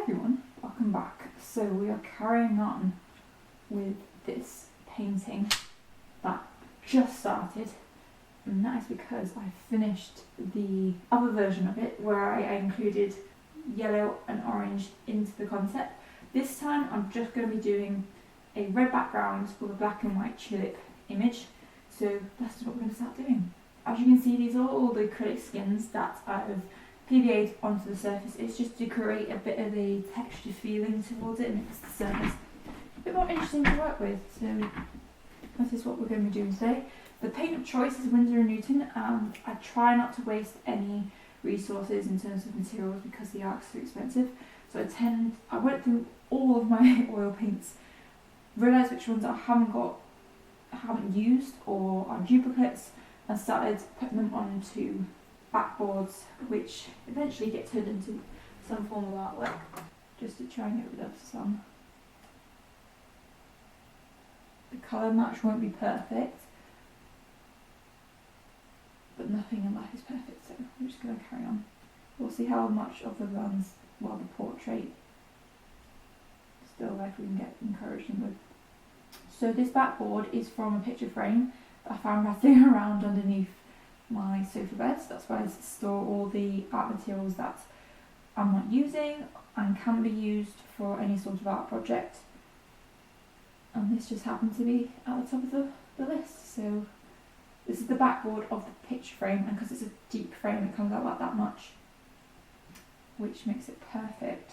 everyone, welcome back. So we are carrying on with this painting that just started, and that is because I finished the other version of it where I included yellow and orange into the concept. This time I'm just going to be doing a red background with a black and white tulip image, so that's what we're going to start doing. As you can see, these are all the acrylic skins that I've PVA'd onto the surface. It's just to create a bit of a texture feeling towards it and makes the surface a bit more interesting to work with. So that is what we're going to be doing today. The paint of choice is Winsor & Newton, and I try not to waste any resources in terms of materials because they are so expensive. So I went through all of my oil paints, realised which ones I haven't used or are duplicates, and started putting them onto backboards, which eventually get turned into some form of artwork, just to try and get rid of some. The colour match won't be perfect, but nothing in life is perfect, so I'm just going to carry on. We'll see how much of the the portrait still life we can get encouraging with. So this backboard is from a picture frame that I found rattling around underneath my sofa beds. That's where I store all the art materials that I'm not using and can be used for any sort of art project. And this just happened to be at the top of the list. So this is the backboard of the picture frame, and because it's a deep frame it comes out like that much, which makes it perfect.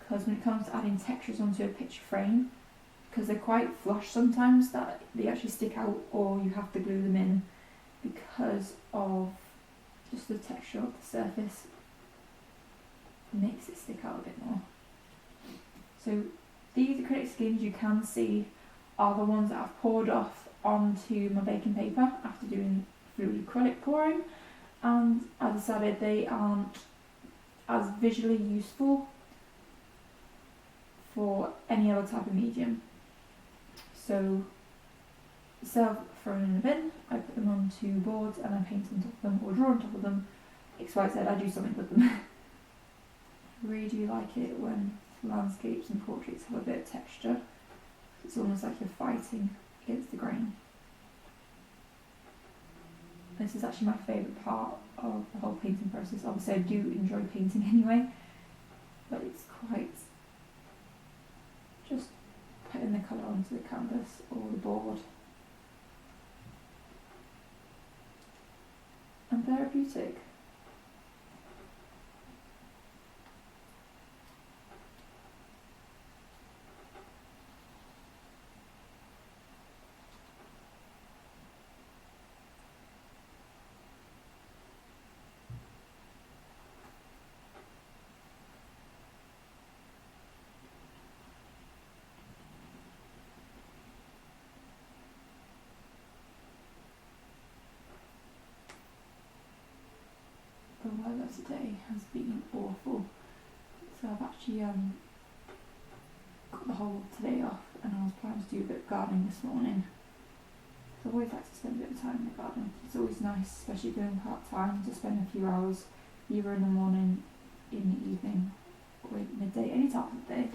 Because when it comes to adding textures onto a picture frame, because they're quite flush sometimes, that they actually stick out or you have to glue them in because of just the texture of the surface. It makes it stick out a bit more. So these acrylic skins you can see are the ones that I've poured off onto my baking paper after doing fluid acrylic pouring, and I decided they aren't as visually useful for any other type of medium. So instead of throwing in the bin, I put them onto boards and I paint on top of them or draw on top of them. XYZ, I do something with them. I really do like it when landscapes and portraits have a bit of texture. It's almost like you're fighting against the grain. This is actually my favourite part of the whole painting process. Obviously I do enjoy painting anyway, but it's quite just putting the colour onto the canvas or the board. And therapeutic. The weather today has been awful, so I've actually got the whole of today off, and I was planning to do a bit of gardening this morning. So I always like to spend a bit of time in the garden. It's always nice, especially doing part-time, to spend a few hours either in the morning, in the evening, or midday, any time of the day.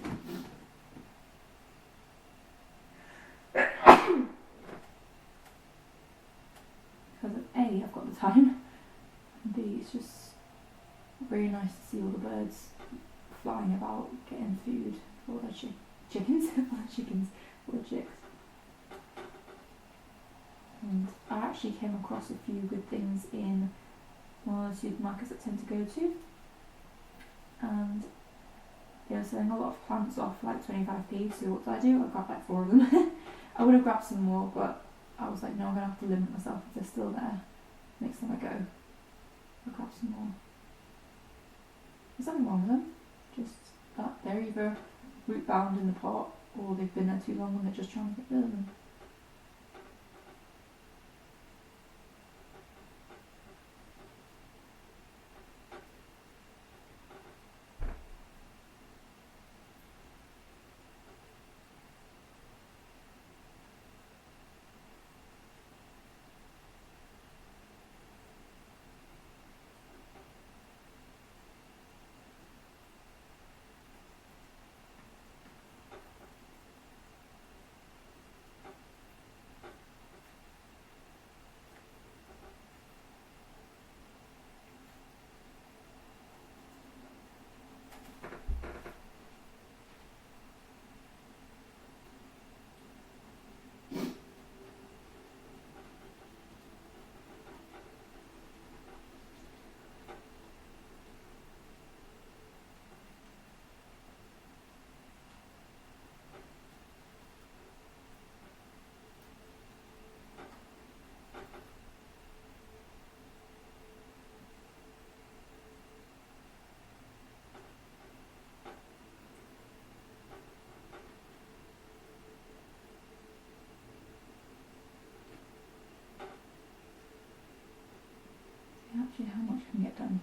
Because A, I've got the time, and B, it's just really nice to see all the birds flying about, getting food for their chickens, or chicks. And I actually came across a few good things in one of the supermarkets I tend to go to, and they were selling a lot of plants off like 25p, so what did I do? I grabbed like 4 of them. I would have grabbed some more, but I was like, no, I'm going to have to limit myself if they're still there. Next time I go, I'll grab some more. There's nothing wrong with them, just that they're either root bound in the pot or they've been there too long and they're just trying to get rid of them.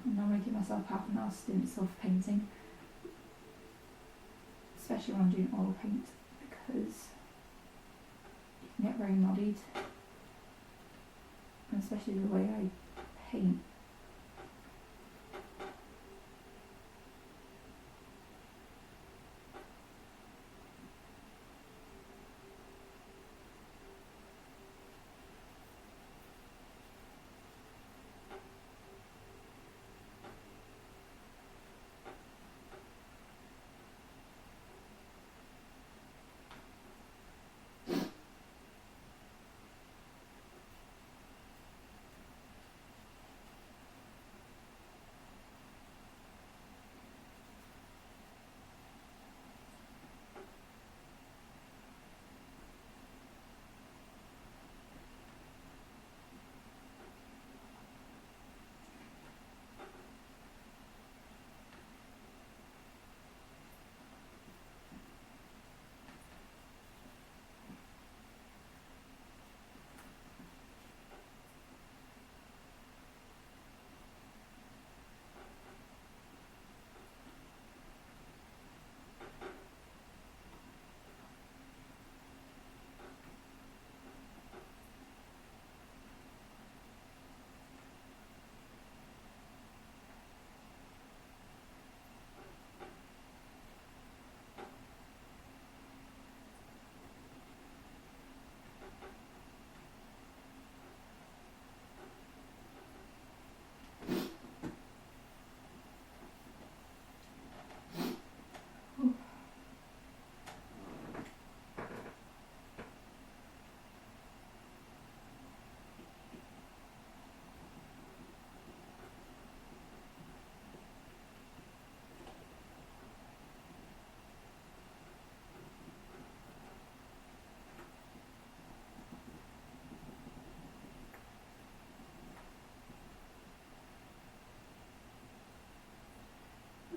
I normally give myself half an hour stint self-painting, especially when I'm doing oil paint, because it can get very muddied, and especially the way I paint.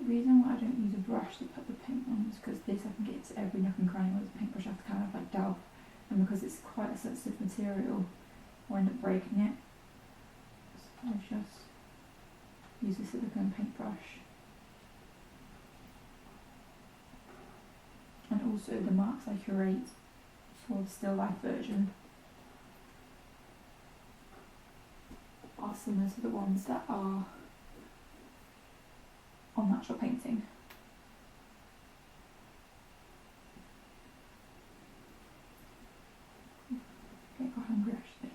The reason why I don't use a brush to put the paint on is because this I can get to every nook and cranny, whereas a paintbrush I have to kind of like dab, and because it's quite a sensitive material, I'll end up breaking it. So I just use a silicone paintbrush. And also the marks I curate for the still life version are similar to the ones that are on the actual painting. Okay, got hungry actually.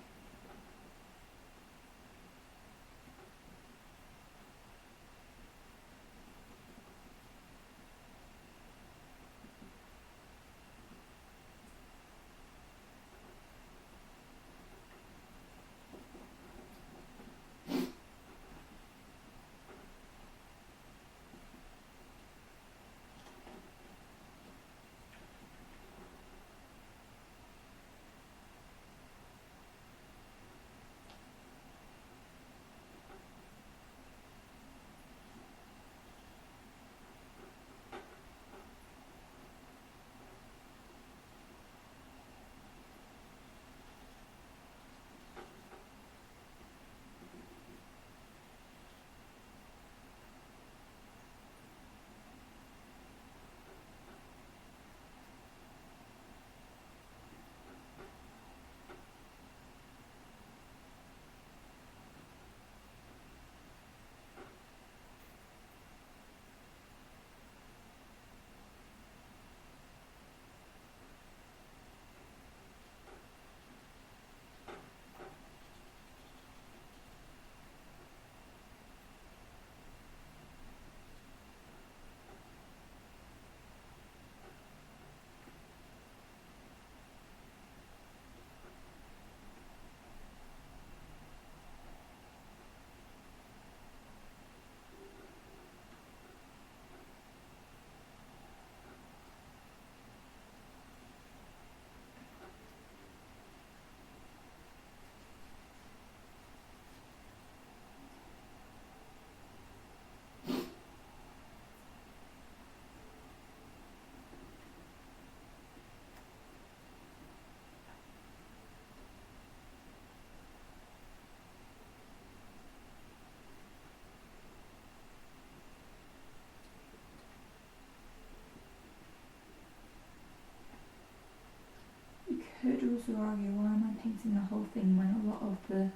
also argue, why am I painting the whole thing when a lot of the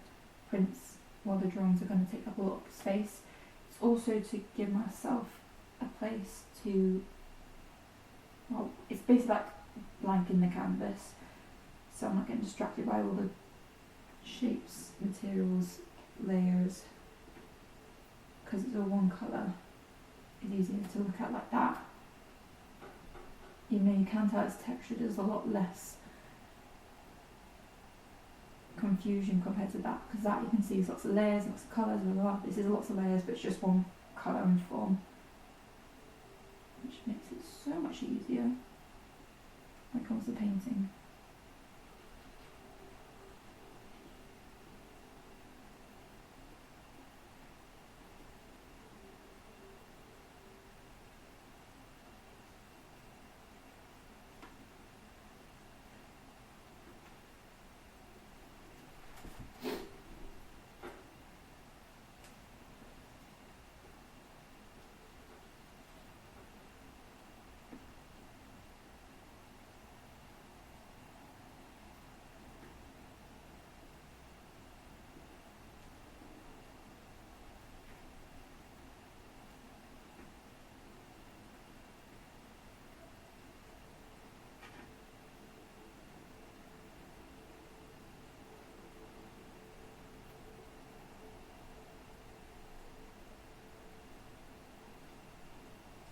prints, the drawings are going to take up a lot of space. It's also to give myself a place to, it's basically like blanking the canvas, so I'm not getting distracted by all the shapes, materials, layers, because it's all one colour. It's easier to look at like that. Even though you can tell it's textured, there's a lot less confusion compared to that, because that you can see there's lots of layers, lots of colours, blah, blah, blah. This is lots of layers, but it's just one colour and form, which makes it so much easier when it comes to painting.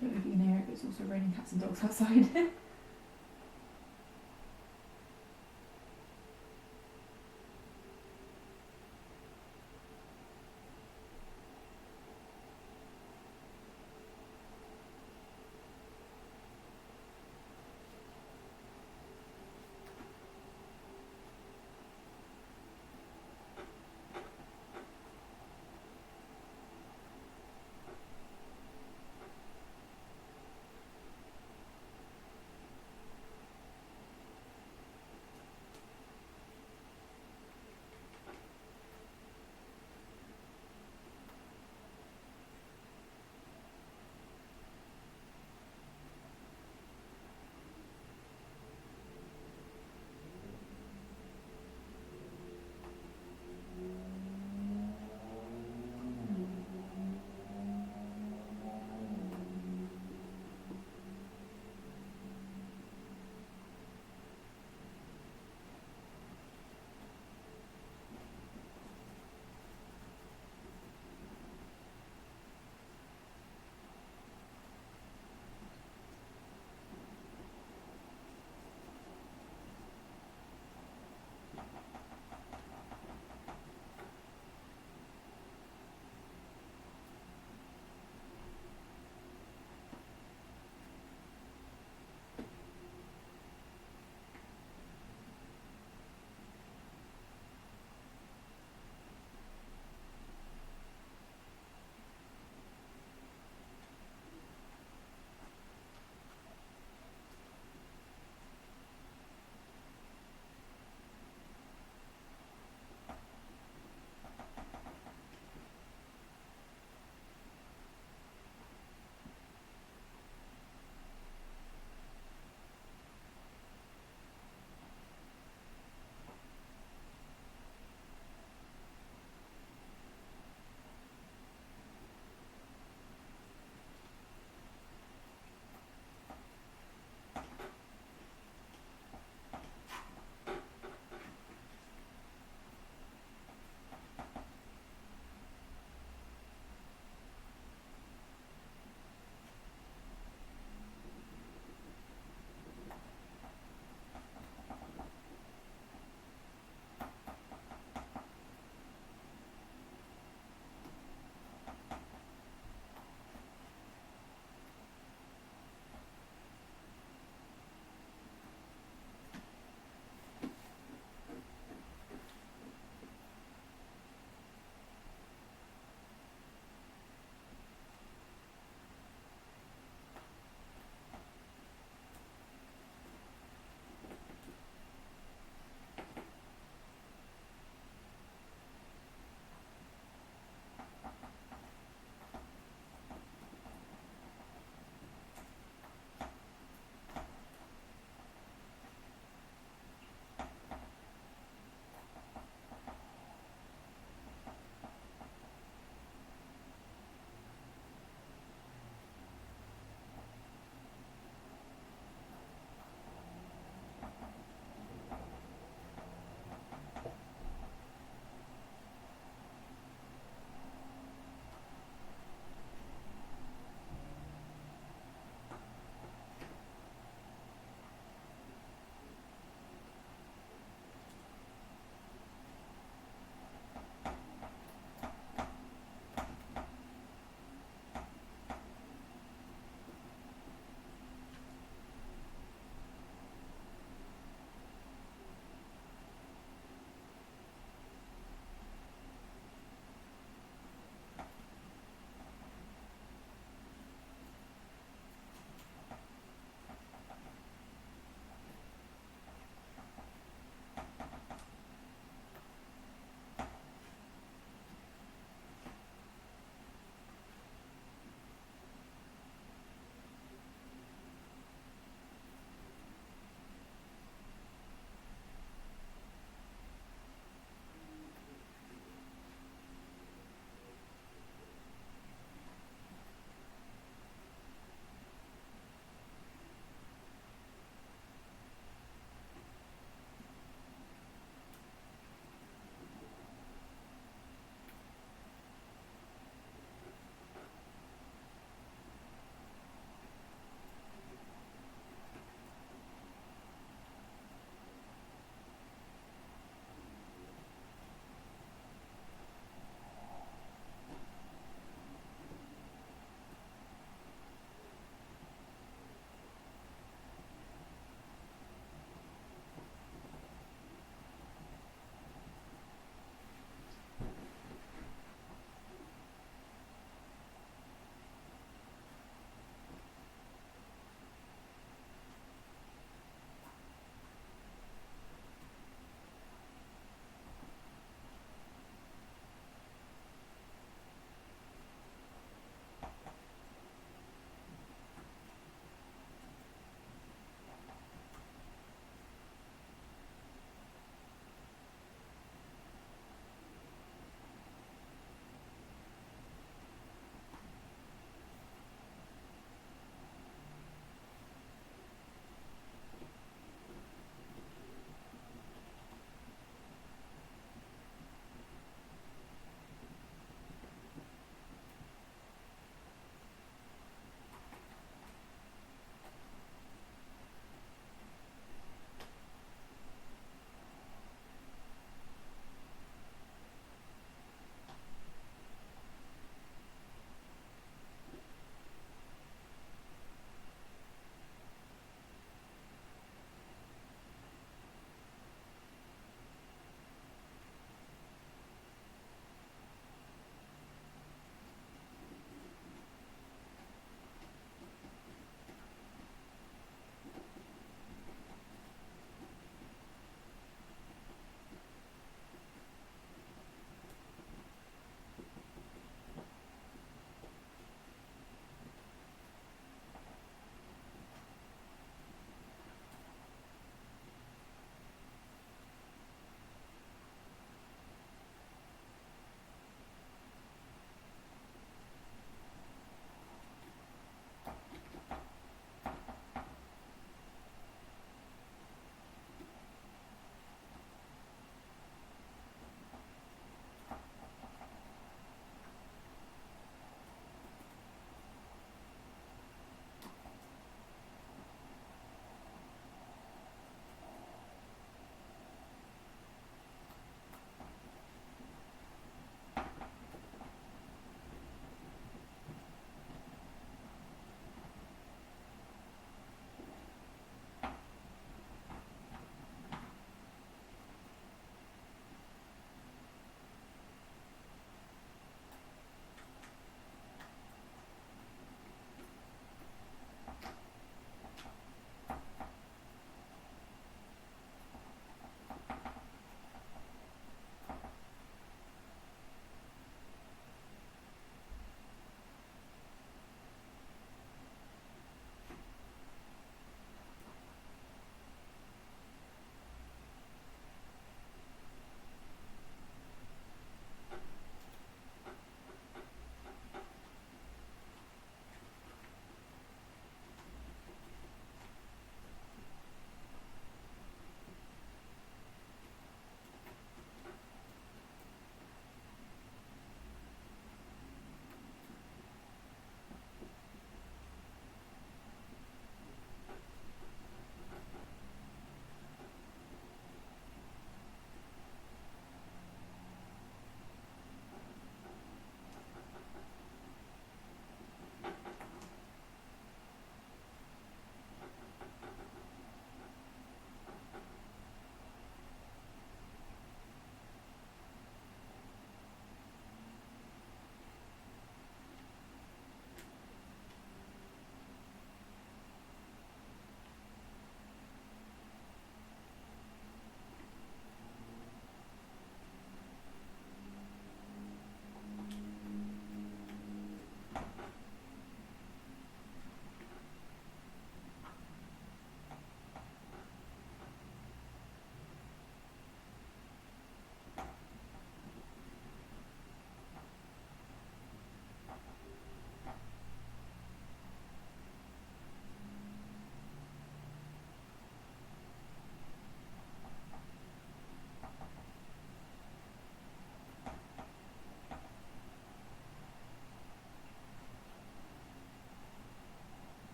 I don't know if you can hear it, but it's also raining cats and dogs outside.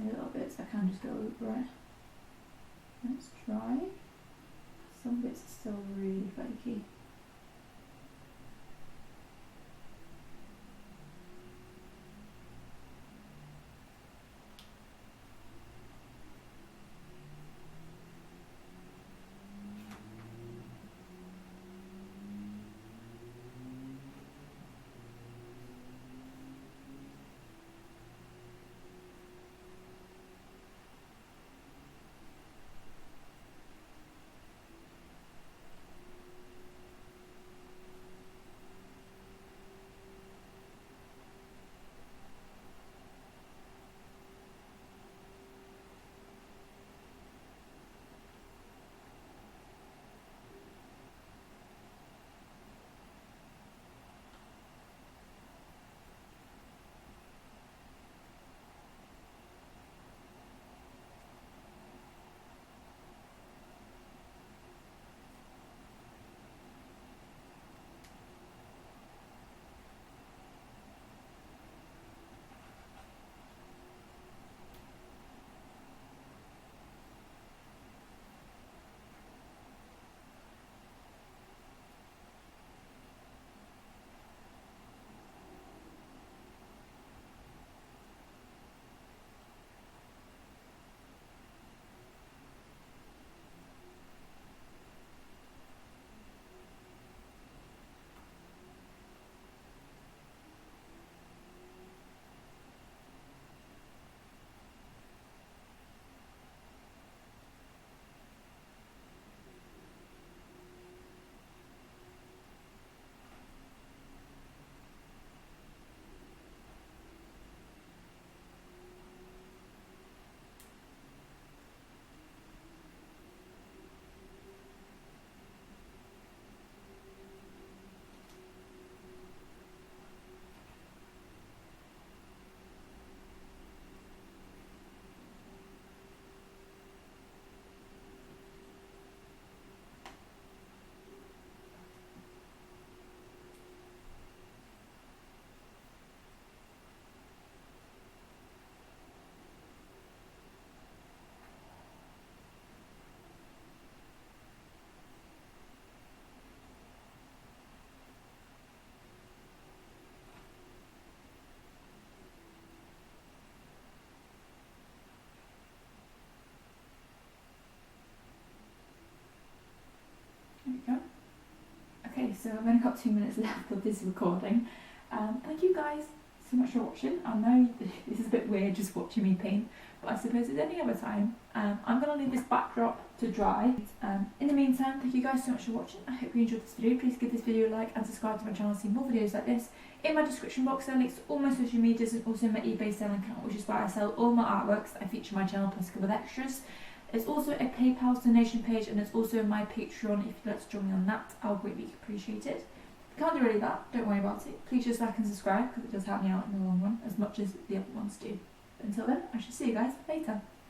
any little bits, I can just go over it. Let's try. Some bits are still really flaky. There we go. Okay, so I've only got 2 minutes left of this recording. Thank you guys so much for watching. I know this is a bit weird just watching me paint, but I suppose at any other time, I'm going to leave this backdrop to dry. In the meantime, thank you guys so much for watching. I hope you enjoyed this video. Please give this video a like and subscribe to my channel to see more videos like this. In my description box there are links to all my social medias and also my eBay selling account, which is where I sell all my artworks that I feature on my channel plus a couple of extras. There's also a PayPal donation page, and there's also my Patreon. If you'd like to join me on that, I'll greatly appreciate it. If you can't do any of that, don't worry about it. Please just like and subscribe because it does help me out in the long run as much as the other ones do. But until then, I shall see you guys later.